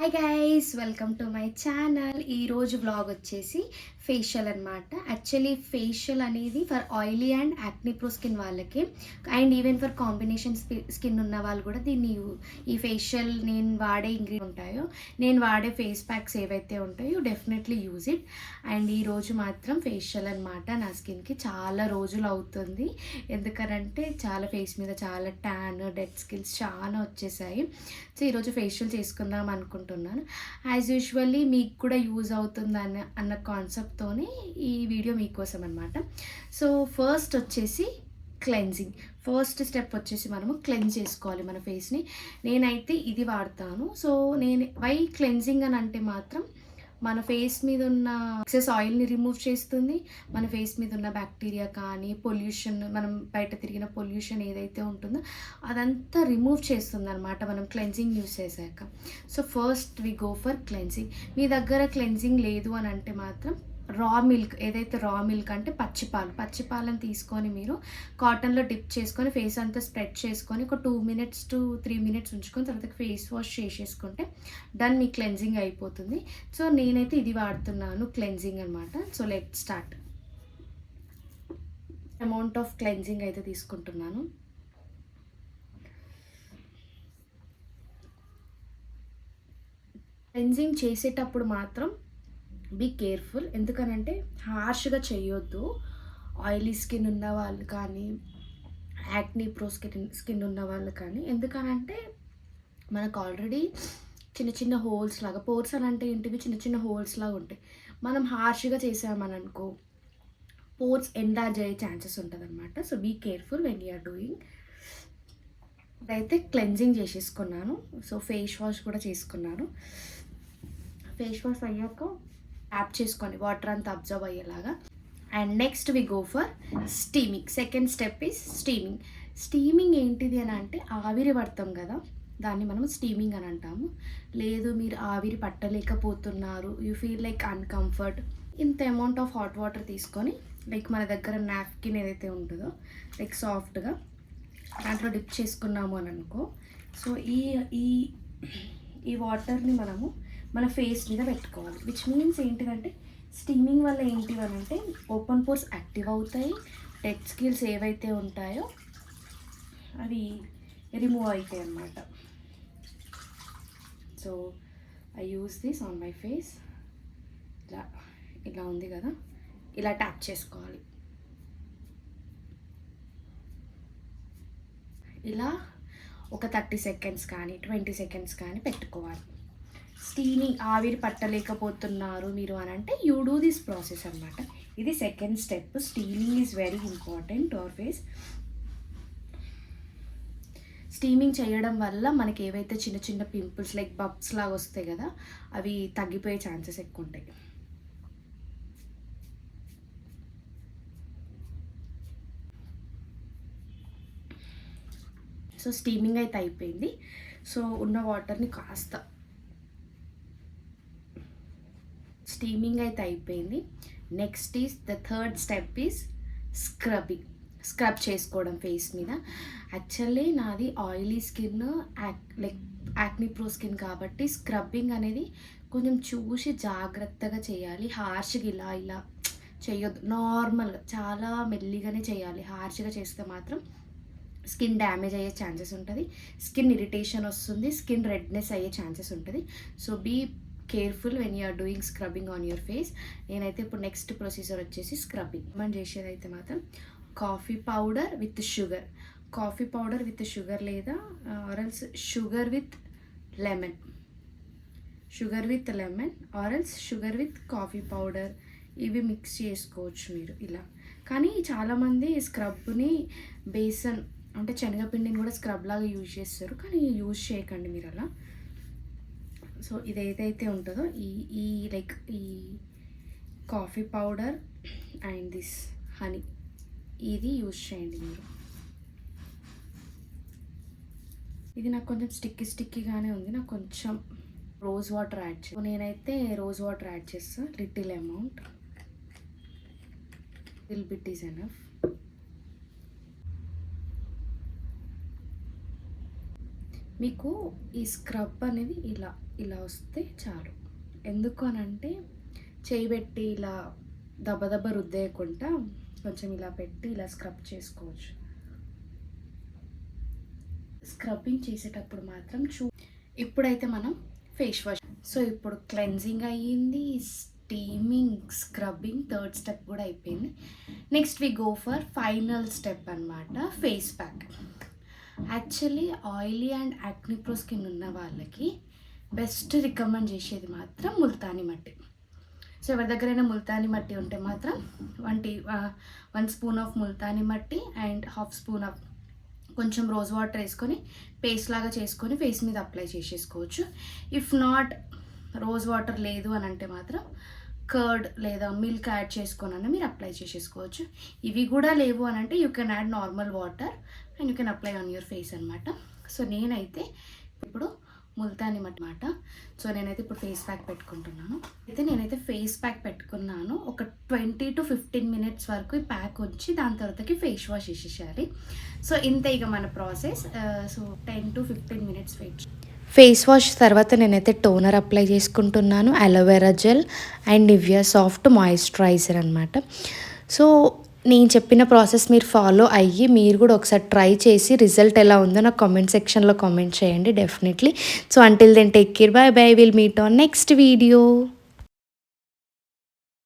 Hi guys, welcome to my channel. ఈరోజు vlog వచ్చేసి facial అనమాట. యాక్చువల్లీ ఫేషియల్ అనేది for oily and acne pro skin వాళ్ళకి, and even for combination skin ఉన్న వాళ్ళు కూడా దీన్ని ఈ ఫేషియల్ నేను వాడే ఇంగ్రీడియంట్ ఉంటాయో, నేను వాడే ఫేస్ ప్యాక్స్ ఏవైతే ఉంటాయో డెఫినెట్లీ యూజ్ ఇట్. అండ్ ఈరోజు మాత్రం ఫేషియల్ అనమాట. నా స్కిన్కి చాలా రోజులు అవుతుంది, ఎందుకనంటే చాలా ఫేస్ మీద చాలా ట్యాన్, డెడ్ స్కిన్స్ చాలా వచ్చేసాయి. సో ఈరోజు ఫేషియల్ చేసుకుందాం అనుకుంటున్నాను. యాజ్ యూజువల్లీ మీకు కూడా యూజ్ అవుతుంది అన్న కాన్సెప్ట్తోనే ఈ వీడియో మీకోసం అనమాట. సో ఫస్ట్ వచ్చేసి క్లెన్జింగ్. ఫస్ట్ స్టెప్ వచ్చేసి మనము క్లెన్స్ చేసుకోవాలి మన ఫేస్ని. నేనైతే ఇది వాడతాను. సో నేను వై క్లెన్జింగ్ అని అంటే మాత్రం మన ఫేస్ మీద ఉన్న ఎక్సెస్ ఆయిల్ని రిమూవ్ చేస్తుంది. మన ఫేస్ మీద ఉన్న బ్యాక్టీరియా కానీ పొల్యూషన్, మనం బయట తిరిగిన పొల్యూషన్ ఏదైతే ఉంటుందో అదంతా రిమూవ్ చేస్తుంది అనమాట మనం క్లెన్జింగ్ యూస్ చేశాక. So first we go for cleansing. మీ దగ్గర క్లెన్జింగ్ లేదు అని అంటే మాత్రం రా మిల్క్, ఏదైతే రా మిల్క్ అంటే పచ్చిపాలను తీసుకొని మీరు కాటన్లో డిప్ చేసుకొని ఫేస్ అంతా స్ప్రెడ్ చేసుకొని ఒక 2 minutes to 3 minutes ఉంచుకొని తర్వాత ఫేస్ వాష్ చేసేసుకుంటే డన్, మీ క్లెన్జింగ్ అయిపోతుంది. సో నేనైతే ఇది వాడుతున్నాను క్లెన్జింగ్ అనమాట. So let start. Amount of cleansing అయితే తీసుకుంటున్నాను. క్లెన్జింగ్ చేసేటప్పుడు మాత్రం బీ కేర్ఫుల్, ఎందుకనంటే హార్ష్గా చేయొద్దు. ఆయిలీ స్కిన్ ఉన్న వాళ్ళు కానీ, యాక్నీ ప్రో స్కిన్ ఉన్న వాళ్ళు కానీ, ఎందుకనంటే మనకు ఆల్రెడీ చిన్న చిన్న హోల్స్ లాగా, పోర్స్ అని అంటే ఏంటివి, చిన్న చిన్న హోల్స్ లాగా ఉంటాయి. మనం హార్ష్గా చేసామని అనుకో పోర్స్ ఎంలార్జ్ అయ్యే ఛాన్సెస్ ఉంటుంది అనమాట. So be careful when you're doing. ఇప్పుడైతే క్లెన్జింగ్ చేసేసుకున్నాను. సో ఫేస్ వాష్ కూడా చేసుకున్నాను. ఫేస్ వాష్ అయ్యాక ట్యాప్ చేసుకోండి వాటర్ అంతా అబ్జర్వ్ అయ్యేలాగా. And next we go for steaming. Second step is steaming. Steaming ఏంటిది అని అంటే ఆవిరి పడతాం కదా, దాన్ని మనం స్టీమింగ్ అని అంటాము. లేదు మీరు ఆవిరి పట్టలేకపోతున్నారు, యూ ఫీల్ లైక్ అన్కంఫర్ట్, ఇంత అమౌంట్ ఆఫ్ హాట్ వాటర్ తీసుకొని లైక్ మన దగ్గర నాప్కిన్ ఏదైతే ఉంటుందో లైక్ సాఫ్ట్గా దాంట్లో డిప్ చేసుకున్నాము అని అనుకో. సో ఈ ఈ ఈ వాటర్ని మనము మన ఫేస్ మీద పెట్టుకోవాలి. విచ్ మీన్స్ ఏంటిదంటే స్టీమింగ్ వల్ల ఏంటి అని అంటే ఓపెన్ పోర్స్ యాక్టివ్ అవుతాయి, డెడ్ స్కిల్స్ ఏవైతే ఉంటాయో అవి రిమూవ్ అవుతాయి అన్నమాట. So I use this on my face. ఇలా ఉంది కదా, ఇలా ట్యాప్ చేసుకోవాలి. ఇలా ఒక 30 seconds కానీ 20 seconds కానీ పెట్టుకోవాలి. స్టీమింగ్ ఆవిరి పట్టలేకపోతున్నారు మీరు అని అంటే యూ డూ దిస్ ప్రాసెస్ అనమాట. ఇది second step. Steaming is very important to our face. Steaming చేయడం వల్ల మనకి ఏవైతే చిన్న చిన్న పింపుల్స్ లైక్ బబ్స్ లాగా వస్తాయి కదా, అవి తగ్గిపోయే ఛాన్సెస్ ఎక్కువ ఉంటాయి. సో స్టీమింగ్ అయితే అయిపోయింది. సో ఉన్న వాటర్ని కాస్త స్టీమింగ్ అయితే అయిపోయింది. Next is the third step is scrubbing. Scrub చేసుకోవడం ఫేస్ మీద. యాక్చువల్లీ నాది oily skin, like acne pro skin కాబట్టి స్క్రబ్బింగ్ అనేది కొంచెం చూసి జాగ్రత్తగా చేయాలి. హార్ష్గా ఇలా ఇలా చేయొద్దు, నార్మల్గా చాలా మెల్లిగానే చేయాలి. హార్ష్గా చేస్తే మాత్రం స్కిన్ డ్యామేజ్ అయ్యే ఛాన్సెస్ ఉంటుంది, స్కిన్ ఇరిటేషన్ వస్తుంది, స్కిన్ రెడ్నెస్ అయ్యే ఛాన్సెస్ ఉంటుంది. So be careful when you're doing scrubbing on your face. నేనైతే ఇప్పుడు నెక్స్ట్ ప్రొసీజర్ వచ్చేసి స్క్రబ్బింగ్. మనం చేసేది అయితే మాత్రం coffee powder with sugar, coffee powder with sugar లేదా or else sugar with lemon, sugar with lemon or else sugar with coffee powder, ఇవి mix చేసుకోవచ్చు మీరు ఇలా. కానీ చాలామంది స్క్రబ్ని బేసన్ అంటే శనగపిండిని కూడా స్క్రబ్ లాగా యూజ్ చేస్తారు, కానీ యూజ్ చేయకండి మీరు అలా. సో ఇది ఏదైతే ఉంటుందో ఈ లైక్ ఈ coffee powder and this honey, ఇది యూజ్ చేయండి మీరు. ఇది నాకు కొంచెం స్టిక్కీగానే ఉంది, నాకు కొంచెం రోజ్ వాటర్ యాడ్ చేస్తాను. నేనైతే రోజ్ వాటర్ యాడ్ చేస్తాను, little amount, little bit is enough. మీకు ఈ స్క్రబ్ అనేది ఇలా ఇలా వస్తే చాలు. ఎందుకు అనంటే చేయి పెట్టి ఇలా దెబ్బ దెబ్బ రుద్దేయకుండా కొంచెం ఇలా పెట్టి ఇలా స్క్రబ్ చేసుకోవచ్చు. స్క్రబ్బింగ్ చేసేటప్పుడు మాత్రం ఇప్పుడైతే మనం ఫేస్ వాష్. సో ఇప్పుడు క్లెన్జింగ్ అయ్యింది, స్టీమింగ్, స్క్రబ్బింగ్, థర్డ్ స్టెప్ కూడా అయిపోయింది. Next we go for final step అనమాట, face pack. Actually oily and acne pro skin ఉన్న వాళ్ళకి బెస్ట్ రికమెండ్ చేసేది మాత్రం ముల్తానీ మట్టి. సో ఎవరి దగ్గరైనా ముల్తానీ మట్టి ఉంటే మాత్రం 1 స్పూన్ ఆఫ్ ముల్తానీ మట్టి అండ్ హాఫ్ స్పూన్ ఆఫ్ కొంచెం రోజ్ వాటర్ వేసుకొని పేస్ట్ లాగా చేసుకొని ఫేస్ మీద అప్లై చేసేసుకోవచ్చు. ఇఫ్ నాట్ రోజ్ వాటర్ లేదు అని అంటే మాత్రం కర్డ్ లేదా మిల్క్ యాడ్ చేసుకొని మీరు అప్లై చేసేసుకోవచ్చు. ఇవి కూడా లేవు అని అంటే you can add normal water and you can apply on your face అనమాట. సో నేనైతే ఇప్పుడు ముల్తానీ మాట. సో నేనైతే ఇప్పుడు ఫేస్ ప్యాక్ పెట్టుకుంటున్నాను. నేనైతే ఫేస్ ప్యాక్ పెట్టుకున్నాను. ఒక 20 to 15 minutes వరకు ఈ ప్యాక్ వచ్చి దాని తర్వాతకి ఫేస్ వాష్ చేసేసేయాలి. సో ఇంతే ఇక మన process. So 10 to 15 minutes wait. Face wash తర్వాత నేనైతే టోనర్ అప్లై చేసుకుంటున్నాను, aloe vera gel and Nivea soft moisturizer అనమాట. సో నేను చెప్పిన ప్రాసెస్ మీరు ఫాలో అయ్యి మీరు కూడా ఒకసారి ట్రై చేసి రిజల్ట్ ఎలా ఉందో నాకు కామెంట్ సెక్షన్లో కామెంట్ చేయండి definitely. So until then take care, bye bye, will meet on next video.